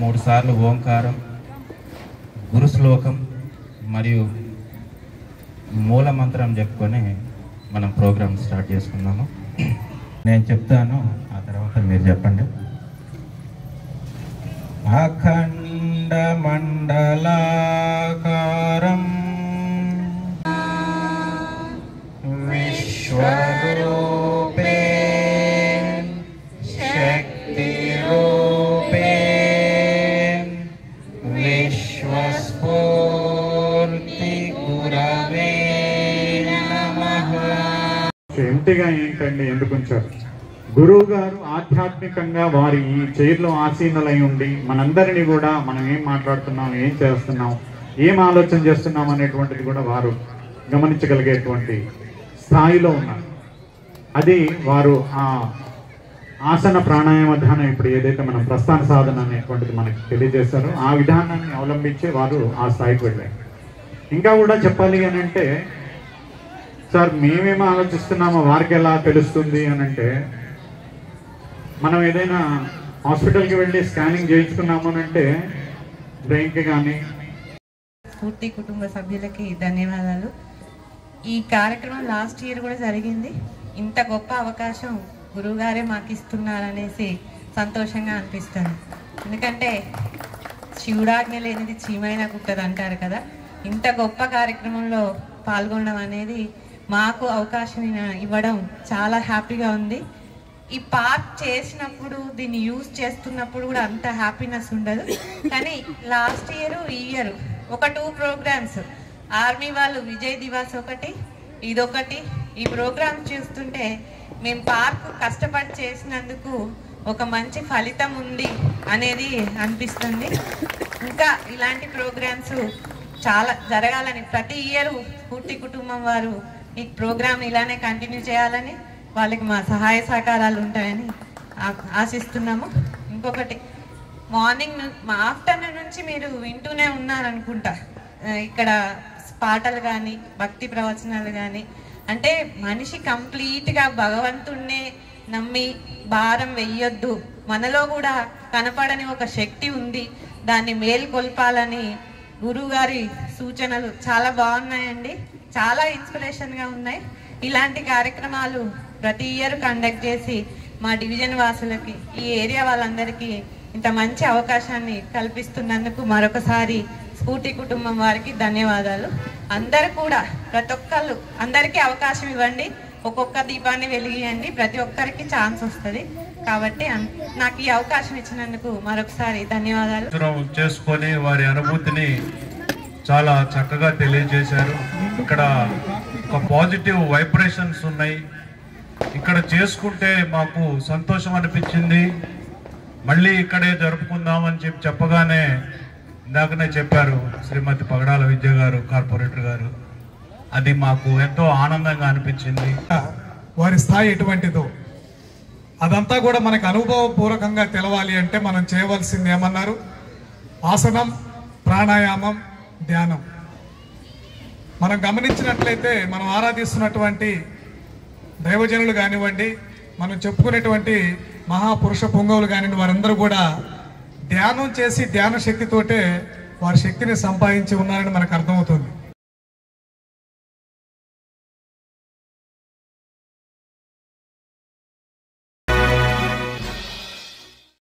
3 సార్లు ఓంకారం, గురు శ్లోకం మరియు మూల మంత్రం చెప్పుకొని మనం ప్రోగ్రామ్ స్టార్ట్ చేసుకుందాము. నేను చెప్తాను, ఆ తర్వాత మీరు చెప్పండి. అఖండ మండలాకారం విశ్వరూపేన్ శక్తిరూపేన్ విశ్వస్ఫూర్తి గురవే నమః. ఎంటిగా ఏంటండి ఎందుకు ఉంచారు? గురువు గారు ఆధ్యాత్మికంగా వారి ఈ చైర్లో ఆసీనులై ఉండి మనందరినీ కూడా మనం ఏం మాట్లాడుతున్నాం, ఏం చేస్తున్నాం, ఏం ఆలోచన చేస్తున్నాం అనేటువంటిది కూడా వారు గమనించగలిగేటువంటి స్థాయిలో ఉన్నారు. అది వారు ఆ ఆసన ప్రాణాయామ ధ్యానం ఇప్పుడు ఏదైతే మనం ప్రస్థాన సాధన అనేటువంటిది మనకి తెలియజేస్తారో ఆ విధానాన్ని అవలంబించే వారు ఆ స్థాయికి వెళ్ళారు. ఇంకా కూడా చెప్పాలి అని అంటే, సార్ మేమేమో ఆలోచిస్తున్నామో వారికి ఎలా తెలుస్తుంది అని అంటే, మనం ఏదైనా హాస్పిటల్కి వెళ్ళి స్కానింగ్ చేయించుకున్నాము అని అంటే బ్రెయిన్కి కానీ. పూర్తి కుటుంబ సభ్యులకి ధన్యవాదాలు. ఈ కార్యక్రమం లాస్ట్ ఇయర్ కూడా జరిగింది. ఇంత గొప్ప అవకాశం గురువుగారే మాకు ఇస్తున్నారనేసి సంతోషంగా అనిపిస్తుంది. ఎందుకంటే శివుడాజ్ఞ లేనిది చీమైనా కుట్టదు అంటారు కదా. ఇంత గొప్ప కార్యక్రమంలో పాల్గొనడం అనేది మాకు అవకాశం ఇవ్వడం చాలా హ్యాపీగా ఉంది. ఈ పార్క్ చేసినప్పుడు, దీన్ని యూజ్ చేస్తున్నప్పుడు కూడా అంత హ్యాపీనెస్ ఉండదు. కానీ లాస్ట్ ఇయర్, ఈ ఇయర్ ఒక 2 ప్రోగ్రామ్స్, ఆర్మీ వాళ్ళు విజయ్ దివాస్ ఒకటి, ఇదొకటి. ఈ ప్రోగ్రామ్ చూస్తుంటే మేము పార్క్ కష్టపడి చేసినందుకు ఒక మంచి ఫలితం ఉంది అనేది అనిపిస్తుంది. ఇంకా ఇలాంటి ప్రోగ్రామ్స్ చాలా జరగాలని, ప్రతి ఇయర్ పూర్తి కుటుంబం వారు ఈ ప్రోగ్రామ్ ఇలానే కంటిన్యూ చేయాలని, వాళ్ళకి మా సహాయ సహకారాలు ఉంటాయని ఆశిస్తున్నాము. ఇంకొకటి, మార్నింగ్ ఆఫ్టర్నూన్ నుంచి మీరు వింటూనే ఉన్నారనుకుంటా ఇక్కడ పాటలు కానీ భక్తి ప్రవచనాలు కానీ. అంటే మనిషి కంప్లీట్గా భగవంతుణ్ణే నమ్మి భారం వెయ్యొద్దు, మనలో కూడా కనపడని ఒక శక్తి ఉంది, దాన్ని మేల్కొల్పాలని గురువుగారి సూచనలు చాలా బాగున్నాయండి. చాలా ఇన్స్పిరేషన్గా ఉన్నాయి. ఇలాంటి కార్యక్రమాలు ప్రతి ఇయర్ కండక్ట్ చేసి మా డివిజన్ వాసులకి, ఈ ఏరియా వాళ్ళందరికీ ఇంత మంచి అవకాశాన్ని కల్పిస్తున్నందుకు మరొకసారి స్ఫూర్తి కుటుంబం వారికి ధన్యవాదాలు. అందరూ కూడా, ప్రతి ఒక్కళ్ళు అందరికీ అవకాశం ఇవ్వండి, ఒక్కొక్క దీపాన్ని వెలిగియండి, ప్రతి ఒక్కరికి ఛాన్స్ వస్తుంది. కాబట్టి నాకు ఈ అవకాశం ఇచ్చినందుకు మరొకసారి ధన్యవాదాలు. చేసుకొని వారి అనుభూతిని చాలా చక్కగా తెలియజేశారు. ఇక్కడ ఒక పాజిటివ్ వైబ్రేషన్స్ ఉన్నాయి. ఇక్కడ చేసుకుంటే మాకు సంతోషం అనిపించింది. మళ్ళీ ఇక్కడే జరుపుకుందామని చెప్పగానే ఇందాకనే చెప్పారు శ్రీమతి పగడాల విద్య గారు, కార్పొరేటర్ గారు. అది మాకు ఎంతో ఆనందంగా అనిపించింది. వారి స్థాయి ఎటువంటిదో అదంతా కూడా మనకు అనుభవపూర్వకంగా తెలవాలి అంటే మనం చేయవలసింది ఏమన్నారు? ఆసనం, ప్రాణాయామం, ధ్యానం. మనం గమనించినట్లయితే మనం ఆరాధిస్తున్నటువంటి దైవజనులు కానివ్వండి, మనం చెప్పుకునేటువంటి మహాపురుష పొంగవులు కానివ్వండి, వారందరూ కూడా ధ్యానం చేసి ధ్యాన శక్తితోటే వారి శక్తిని సంపాదించి ఉన్నారని మనకు అర్థమవుతుంది.